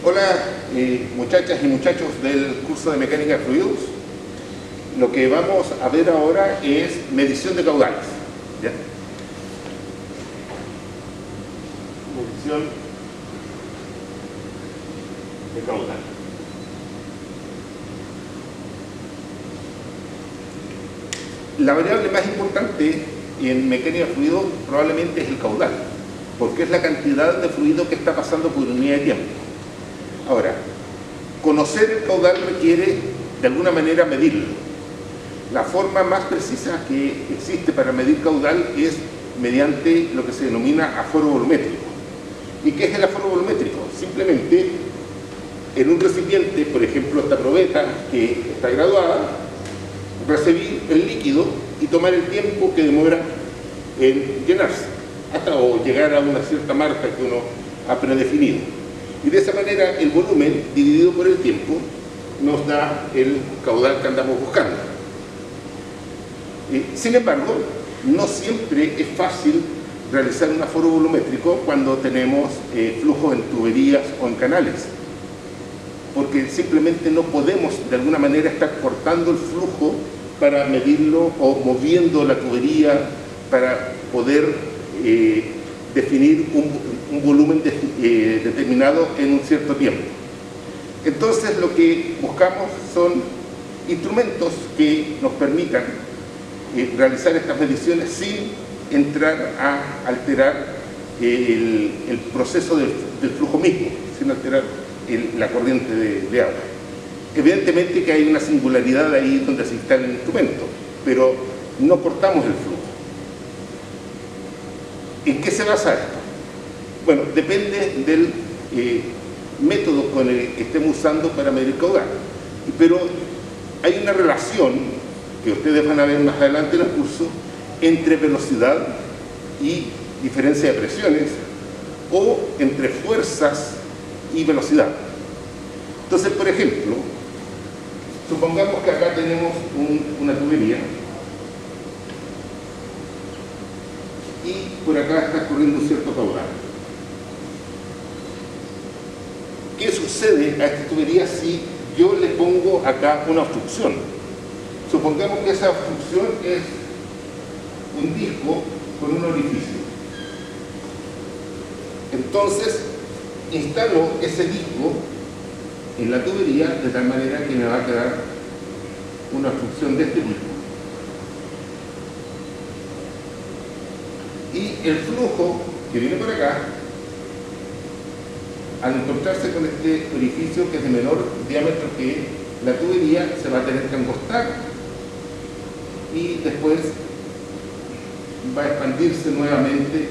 Hola muchachas y muchachos del curso de mecánica de fluidos. Lo que vamos a ver ahora es medición de caudales. ¿Ya? Medición de caudal. La variable más importante en mecánica de fluidos probablemente es el caudal, porque es la cantidad de fluido que está pasando por unidad de tiempo. Ahora, conocer el caudal requiere de alguna manera medirlo. La forma más precisa que existe para medir caudal es mediante lo que se denomina aforo volumétrico. ¿Y qué es el aforo volumétrico? Simplemente en un recipiente, por ejemplo esta probeta que está graduada, recibir el líquido y tomar el tiempo que demora en llenarse, hasta o llegar a una cierta marca que uno ha predefinido. Y de esa manera el volumen dividido por el tiempo nos da el caudal que andamos buscando. Sin embargo, no siempre es fácil realizar un aforo volumétrico cuando tenemos flujos en tuberías o en canales, porque simplemente no podemos de alguna manera estar cortando el flujo para medirlo o moviendo la tubería para poder definir un volumen determinado en un cierto tiempo. Entonces lo que buscamos son instrumentos que nos permitan realizar estas mediciones sin entrar a alterar el proceso del flujo mismo, sin alterar la corriente de agua. Evidentemente que hay una singularidad ahí donde se instala el instrumento, pero no cortamos el flujo. ¿En qué se basa esto? Bueno, depende del método con el que estemos usando para medir caudal. Pero hay una relación, que ustedes van a ver más adelante en el curso, entre velocidad y diferencia de presiones, o entre fuerzas y velocidad. Entonces, por ejemplo, supongamos que acá tenemos una tubería y por acá está corriendo un cierto caudal. ¿Qué sucede a esta tubería si yo le pongo acá una obstrucción? Supongamos que esa obstrucción es un disco con un orificio. Entonces, instalo ese disco en la tubería de tal manera que me va a quedar una obstrucción de este tipo. Y el flujo que viene por acá, al encontrarse con este orificio que es de menor diámetro que la tubería, se va a tener que angostar y después va a expandirse nuevamente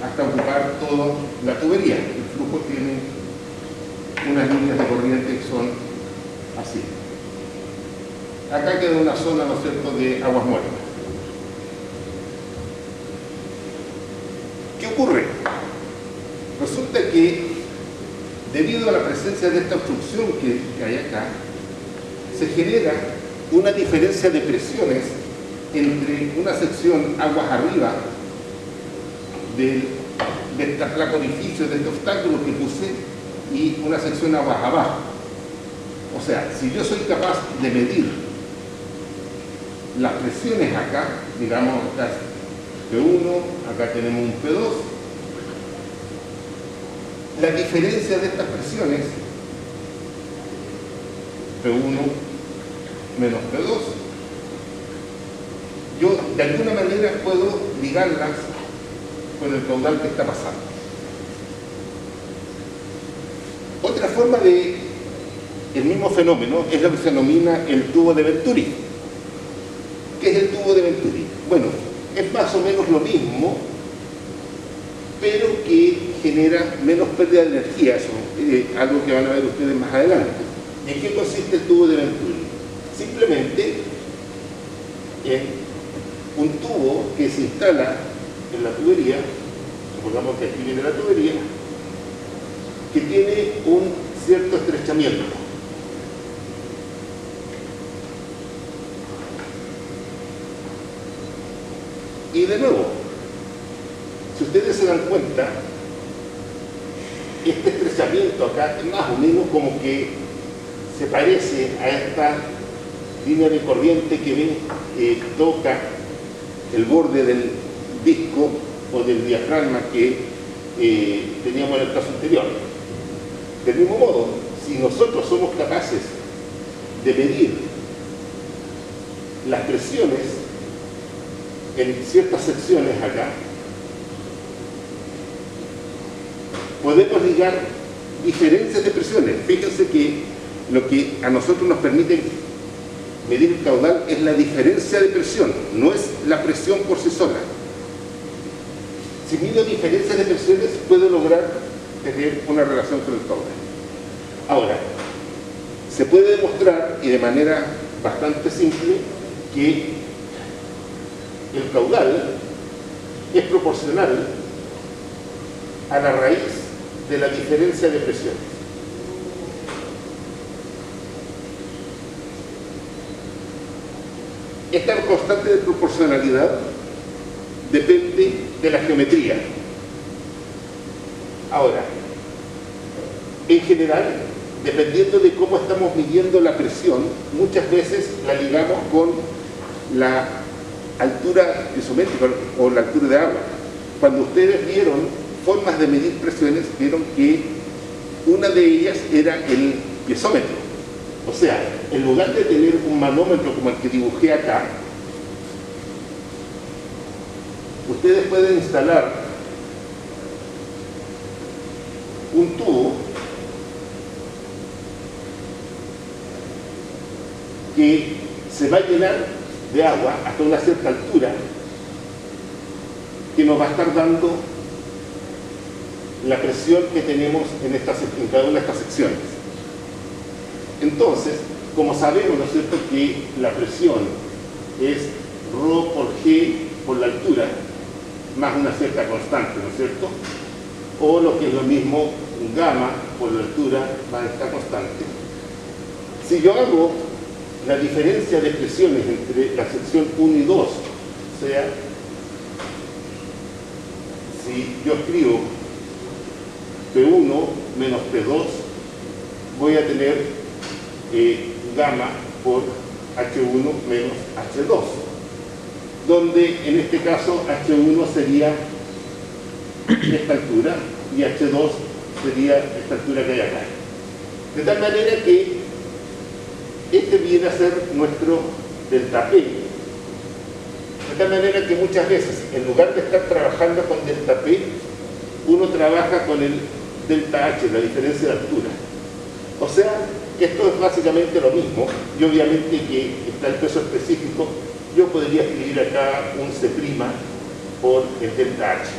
hasta ocupar toda la tubería. El flujo tiene unas líneas de corriente que son así. Acá queda una zona, ¿no es cierto?, de aguas muertas. ¿Qué ocurre? Resulta que debido a la presencia de esta obstrucción que hay acá, se genera una diferencia de presiones entre una sección aguas arriba de esta placa orificio, de este obstáculo que puse, y una sección aguas abajo. O sea, si yo soy capaz de medir las presiones acá, digamos acá P1, acá tenemos un P2, la diferencia de estas presiones, P1 menos P2, yo de alguna manera puedo ligarlas con el caudal que está pasando. Otra forma de el mismo fenómeno es lo que se denomina el tubo de Venturi. ¿Qué es el tubo de Venturi? Bueno, es más o menos lo mismo, pero que genera menos pérdida de energía. Eso es algo que van a ver ustedes más adelante. ¿Y en qué consiste el tubo de Venturi? Simplemente en un tubo que se instala en la tubería, supongamos que aquí viene la tubería, que tiene un cierto estrechamiento. Y de nuevo, si ustedes se dan cuenta, este estrechamiento acá es más o menos como que se parece a esta línea de corriente que ven, toca el borde del disco o del diafragma que teníamos en el caso anterior. Del mismo modo, si nosotros somos capaces de medir las presiones en ciertas secciones acá, podemos ligar diferencias de presiones. Fíjense que lo que a nosotros nos permite medir el caudal es la diferencia de presión, no es la presión por sí sola. Si mido diferencias de presiones, puedo lograr tener una relación con el caudal. Ahora, se puede demostrar, y de manera bastante simple, que el caudal es proporcional a la raíz de la diferencia de presiones. Esta constante de proporcionalidad depende de la geometría. Ahora, en general, dependiendo de cómo estamos midiendo la presión, muchas veces la ligamos con la altura isométrica o la altura de agua. Cuando ustedes vieron formas de medir presiones, vieron que una de ellas era el piezómetro. O sea, en lugar de tener un manómetro como el que dibujé acá, ustedes pueden instalar un tubo que se va a llenar de agua hasta una cierta altura, que nos va a estar dando la presión que tenemos en cada una de estas secciones. Entonces, como sabemos, ¿no es cierto?, que la presión es ρ por G por la altura, más una cierta constante, ¿no es cierto?, o lo que es lo mismo, gamma por la altura más esta constante. Si yo hago la diferencia de presiones entre la sección 1 y 2, o sea, si yo escribo P1 menos P2, voy a tener gamma por H1 menos H2, donde en este caso H1 sería esta altura y H2 sería esta altura que hay acá. De tal manera que este viene a ser nuestro delta P. De tal manera que muchas veces, en lugar de estar trabajando con delta P, uno trabaja con el delta H, la diferencia de altura. O sea, esto es básicamente lo mismo, y obviamente que está el peso específico. Yo podría escribir acá un C' por el delta H.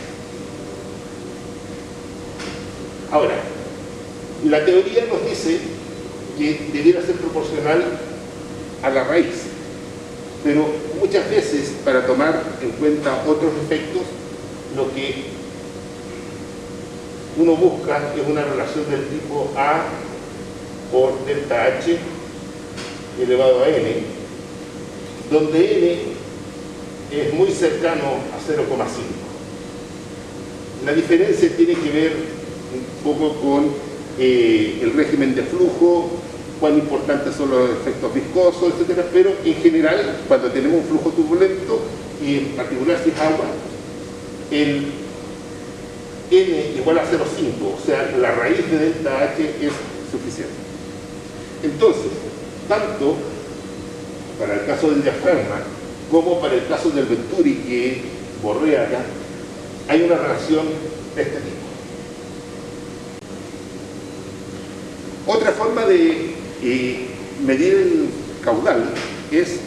Ahora, la teoría nos dice que debiera ser proporcional a la raíz, pero muchas veces, para tomar en cuenta otros efectos, lo que uno busca es una relación del tipo A por delta H elevado a N, donde N es muy cercano a 0,5. La diferencia tiene que ver un poco con el régimen de flujo, cuán importantes son los efectos viscosos, etcétera, pero en general, cuando tenemos un flujo turbulento, y en particular si es agua, el N igual a 0,5, o sea, la raíz de delta H es suficiente. Entonces, tanto para el caso del diafragma como para el caso del Venturi que borré acá, hay una relación de este tipo. Otra forma de medir el caudal es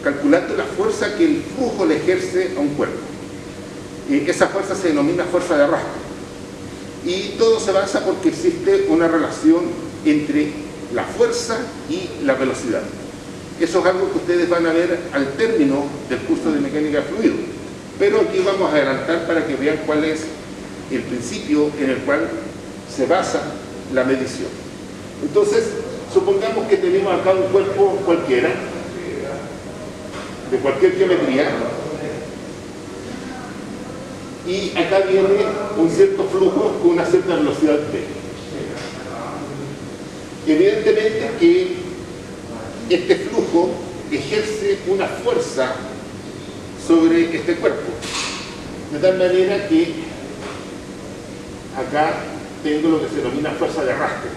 calculando la fuerza que el flujo le ejerce a un cuerpo. Esa fuerza se denomina fuerza de arrastre. Y todo se basa porque existe una relación entre la fuerza y la velocidad. Eso es algo que ustedes van a ver al término del curso de mecánica de fluido. Pero aquí vamos a adelantar para que vean cuál es el principio en el cual se basa la medición. Entonces, supongamos que tenemos acá un cuerpo cualquiera, de cualquier geometría, y acá viene un cierto flujo con una cierta velocidad v. Evidentemente que este flujo ejerce una fuerza sobre este cuerpo, de tal manera que acá tengo lo que se denomina fuerza de arrastre.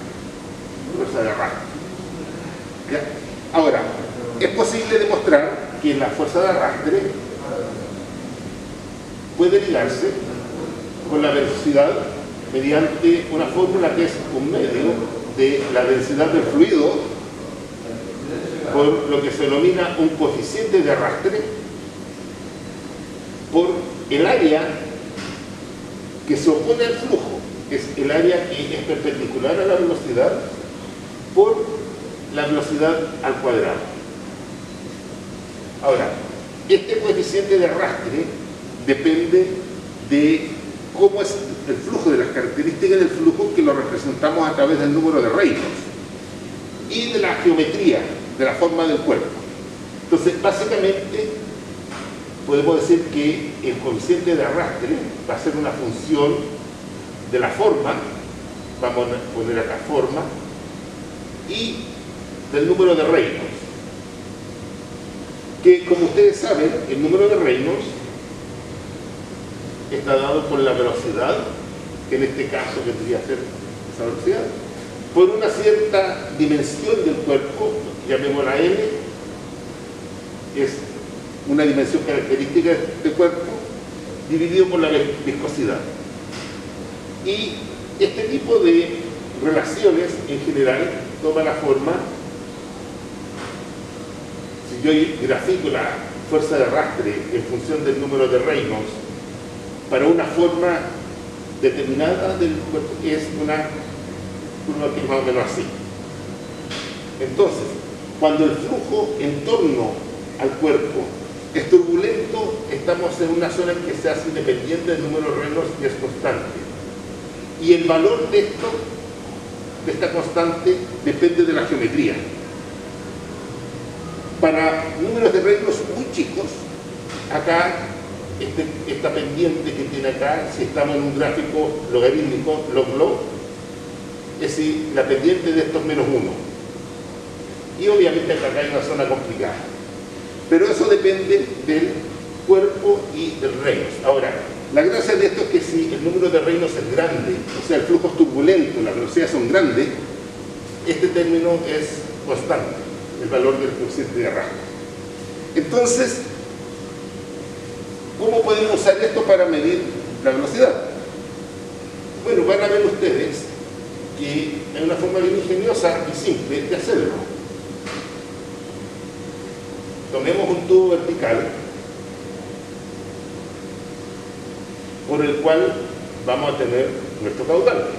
¿Ya? Ahora, es posible demostrar que la fuerza de arrastre puede ligarse con la velocidad mediante una fórmula que es un medio de la densidad del fluido por lo que se denomina un coeficiente de arrastre por el área que se opone al flujo, es el área que es perpendicular a la velocidad por la velocidad al cuadrado. Ahora, este coeficiente de arrastre depende de cómo es el flujo, de las características del flujo, que lo representamos a través del número de Reynolds y de la geometría, de la forma del cuerpo. Entonces, básicamente, podemos decir que el coeficiente de arrastre va a ser una función de la forma, vamos a poner acá forma, y del número de Reynolds, que, como ustedes saben, el número de Reynolds está dado por la velocidad, que en este caso vendría a ser esa velocidad, por una cierta dimensión del cuerpo, llamémosla N, es una dimensión característica del cuerpo, dividido por la viscosidad. Y este tipo de relaciones, en general, toma la forma, si yo grafico la fuerza de arrastre en función del número de Reynolds para una forma determinada del cuerpo, es una curva que es más o menos así. Entonces, cuando el flujo en torno al cuerpo es turbulento, estamos en una zona en que se hace independiente del número de Reynolds, que es constante. Y el valor de esto, de esta constante, depende de la geometría. Para números de Reynolds muy chicos, acá, esta pendiente que tiene acá, si estamos en un gráfico logarítmico, log-log, es decir, la pendiente de esto es menos 1. Y obviamente acá hay una zona complicada. Pero eso depende del cuerpo y del Reynolds. Ahora, la gracia de esto es que si el número de Reynolds es grande, o sea, el flujo es turbulento, las velocidades son grandes, este término es constante, el valor del coeficiente de arrastre. Entonces, ¿cómo podemos usar esto para medir la velocidad? Bueno, van a ver ustedes que hay una forma bien ingeniosa y simple de hacerlo. Tomemos un tubo vertical por el cual vamos a tener nuestro caudal,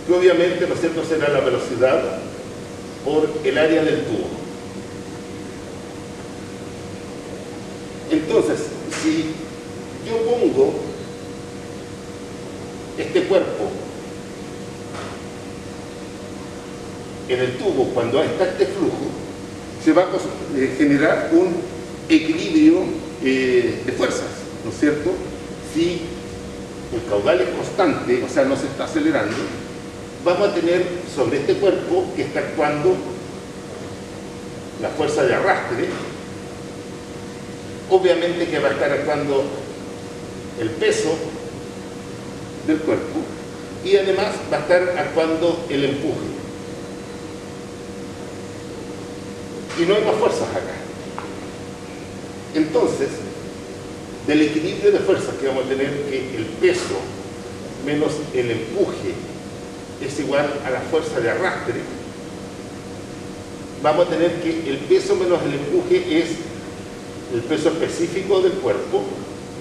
que obviamente, ¿no es cierto?, será la velocidad por el área del tubo. Entonces, si yo pongo este cuerpo en el tubo cuando está este flujo, se va a generar un equilibrio de fuerzas, ¿no es cierto? Si el caudal es constante, o sea, no se está acelerando, vamos a tener sobre este cuerpo que está actuando la fuerza de arrastre, obviamente que va a estar actuando el peso del cuerpo y además va a estar actuando el empuje. Y no hay más fuerzas acá. Entonces, del equilibrio de fuerzas que vamos a tener, que el peso menos el empuje es igual a la fuerza de arrastre, vamos a tener que el peso menos el empuje es el peso específico del cuerpo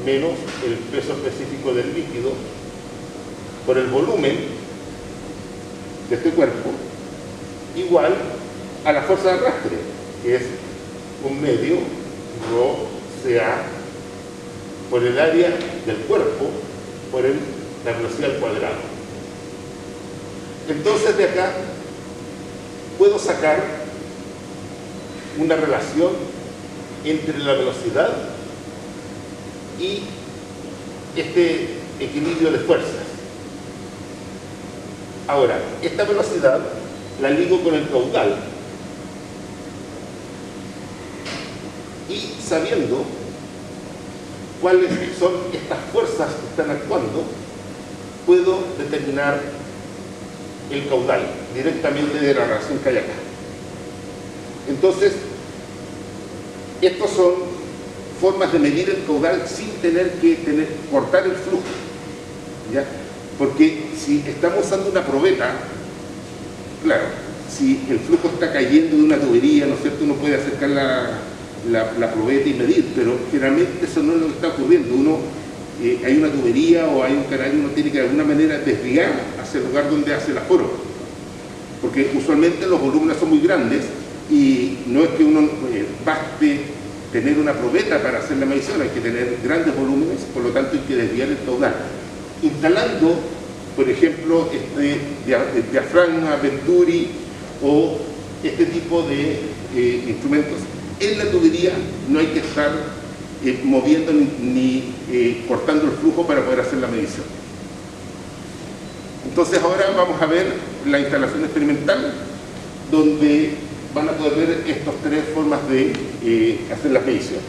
menos el peso específico del líquido por el volumen de este cuerpo, igual a la fuerza de arrastre, que es un medio rho CA por el área del cuerpo por la velocidad al cuadrado. Entonces, de acá puedo sacar una relación entre la velocidad y este equilibrio de fuerzas. Ahora, esta velocidad la ligo con el caudal y sabiendo cuáles son estas fuerzas que están actuando, puedo determinar el caudal directamente de la relación que hay acá. Entonces, estos son formas de medir el caudal sin tener que cortar el flujo, ¿ya? Porque si estamos usando una probeta, claro, si el flujo está cayendo de una tubería, ¿no es cierto?, uno puede acercar la probeta y medir, pero generalmente eso no es lo que está ocurriendo. Hay una tubería o hay un canal y uno tiene que de alguna manera desviar hacia el lugar donde hace el aforo, porque usualmente los volúmenes son muy grandes y no es que uno baste tener una probeta para hacer la medición, hay que tener grandes volúmenes, por lo tanto hay que desviar el caudal. Instalando, por ejemplo, diafragma, Venturi o este tipo de instrumentos en la tubería, no hay que estar moviendo ni cortando el flujo para poder hacer la medición. Entonces ahora vamos a ver la instalación experimental, donde van a poder ver estas tres formas de hacer las mediciones.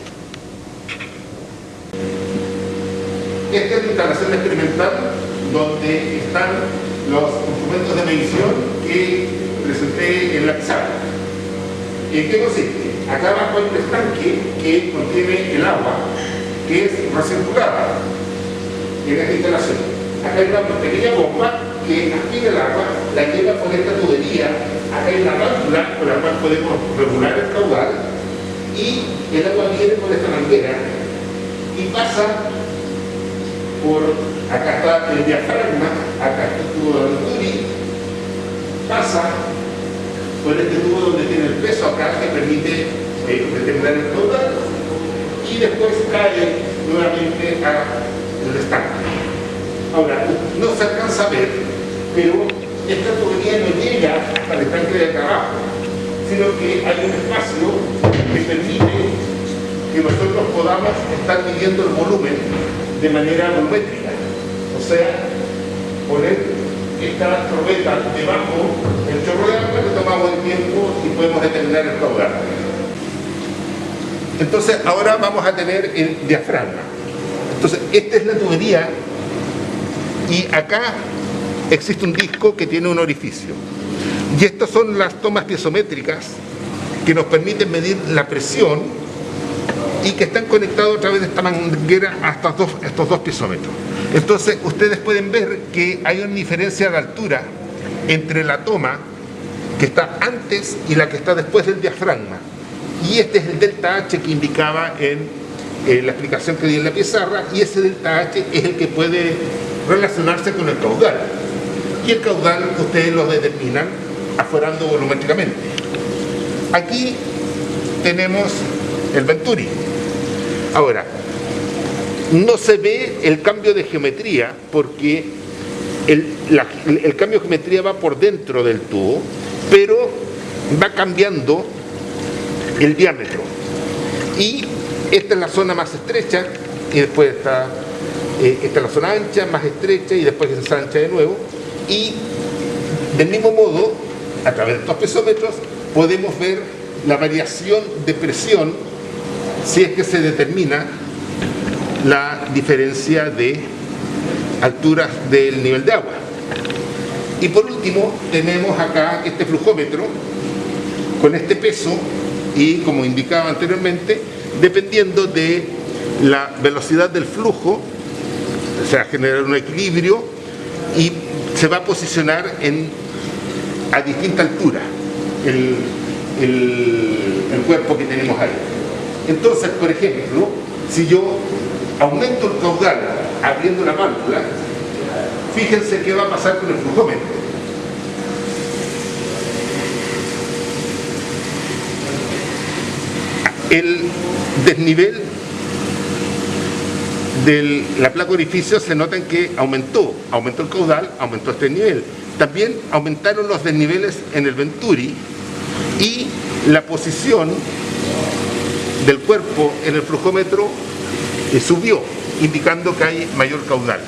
Esta es la instalación experimental donde están los instrumentos de medición que presenté en la pizarra. ¿En qué consiste? Acá abajo hay un estanque que contiene el agua, que es recirculada en esta instalación. Acá hay una pequeña bomba que aspira el agua, la lleva por esta tubería. Acá hay una válvula con la cual podemos regular el caudal y el agua viene por esta manguera y pasa por, acá está el diafragma, acá está el tubo de Venturi, pasa por este tubo donde tiene el peso acá que permite determinar el caudal y después cae nuevamente al estanque. Ahora, no se alcanza a ver, pero esta tubería no llega al estanque de acá abajo, sino que hay un espacio que permite que nosotros podamos estar midiendo el volumen de manera volumétrica. O sea, poner esta probeta debajo del chorro de agua, le tomamos el tiempo y podemos determinar el caudal. Entonces, ahora vamos a tener el diafragma. Entonces, esta es la tubería y acá existe un disco que tiene un orificio. Y estas son las tomas piezométricas que nos permiten medir la presión y que están conectados a través de esta manguera a estos dos piezómetros. Entonces, ustedes pueden ver que hay una diferencia de altura entre la toma que está antes y la que está después del diafragma. Y este es el delta H que indicaba en la explicación que di en la pizarra, y ese delta H es el que puede relacionarse con el caudal. Y el caudal ustedes lo determinan aforando volumétricamente. Aquí tenemos el Venturi. Ahora, no se ve el cambio de geometría porque el cambio de geometría va por dentro del tubo, pero va cambiando el diámetro. Y esta es la zona más estrecha y después esta es la zona ancha, más estrecha y después es ancha de nuevo. Y del mismo modo, a través de estos pesómetros, podemos ver la variación de presión si es que se determina la diferencia de alturas del nivel de agua. Y por último, tenemos acá este flujómetro con este peso y, como indicaba anteriormente, dependiendo de la velocidad del flujo, se va a generar un equilibrio y se va a posicionar a distinta altura el cuerpo que tenemos ahí. Entonces, por ejemplo, si yo aumento el caudal abriendo la válvula, fíjense qué va a pasar con el flujómetro. El desnivel de la placa orificio se nota en que aumentó el caudal, aumentó este nivel. También aumentaron los desniveles en el Venturi y la posición del cuerpo en el flujómetro subió. indicando que hay mayor caudal.